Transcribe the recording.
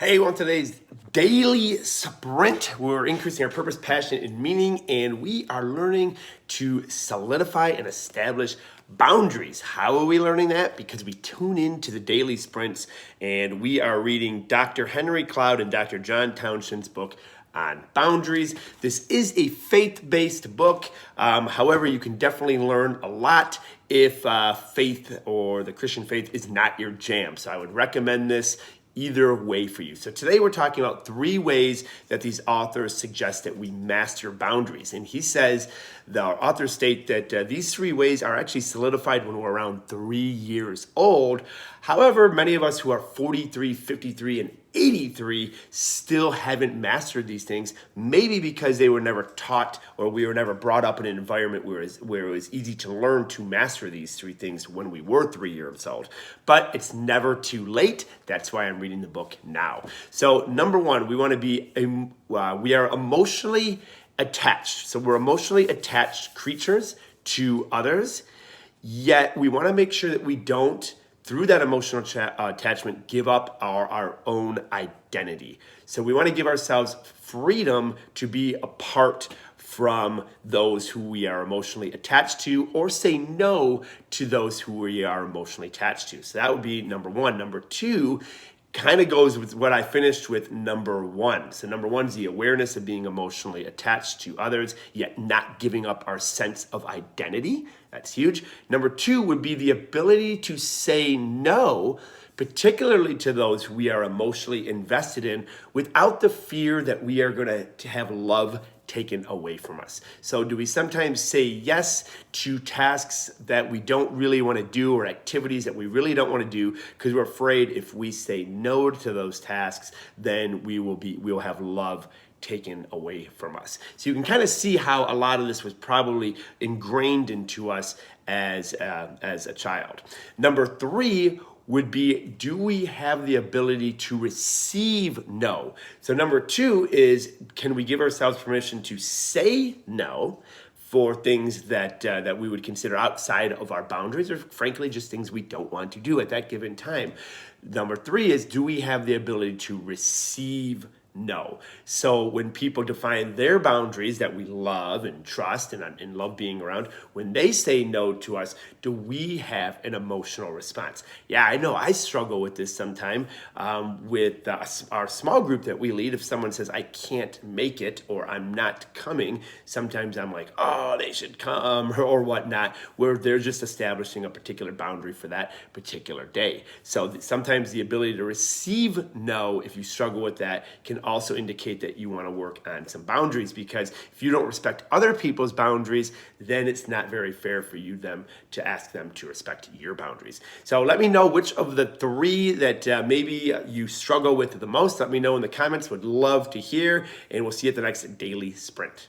Hey, on today's daily sprint, we're increasing our purpose, passion, and meaning, and we are learning to solidify and establish boundaries. How are we learning that? Because we tune into the daily sprints, and we are reading Dr. Henry Cloud and Dr. John Townsend's book on boundaries. This is a faith-based book. However, you can definitely learn a lot if faith or the Christian faith is not your jam. So I would recommend this either way for you. So today we're talking about 3 ways that these authors suggest that we master boundaries. And he says, the authors state that these 3 ways are actually solidified when we're around 3 years old. However, many of us who are 43, 53, and 83 still haven't mastered these things, maybe because they were never taught or we were never brought up in an environment where it was easy to learn to master these 3 things when we were 3 years old. But it's never too late. That's why I'm reading the book now. So number 1, we want to be, we are emotionally attached. So we're emotionally attached creatures to others, yet we want to make sure that we don't, through that emotional attachment, give up our own identity. So we want to give ourselves freedom to be apart from those who we are emotionally attached to, or say no to those who we are emotionally attached to. So that would be number 1. Number 2 kind of goes with what I finished with number 1. So number 1 is the awareness of being emotionally attached to others, yet not giving up our sense of identity. That's huge. Number 2 would be the ability to say no, particularly to those we are emotionally invested in, without the fear that we are going to have love taken away from us. So do we sometimes say yes to tasks that we don't really want to do, or activities that we really don't want to do, because we're afraid if we say no to those tasks, then we will have love taken away from us. So you can kind of see how a lot of this was probably ingrained into us as a child. Number 3 would be, do we have the ability to receive no? So number 2 is, can we give ourselves permission to say no for things that we would consider outside of our boundaries, or frankly, just things we don't want to do at that given time? Number 3 is, do we have the ability to receive no? So when people define their boundaries that we love and trust and love being around, when they say no to us, do we have an emotional response? Yeah, I know I struggle with this sometime with our small group that we lead. If someone says, I can't make it, or I'm not coming, sometimes I'm like, oh, they should come, or whatnot, where they're just establishing a particular boundary for that particular day. So sometimes the ability to receive no, if you struggle with that, can also indicate that you want to work on some boundaries, because if you don't respect other people's boundaries, then it's not very fair for you to ask them to respect your boundaries. So let me know which of the 3 that maybe you struggle with the most. Let me know in the comments. Would love to hear, and we'll see you at the next daily sprint.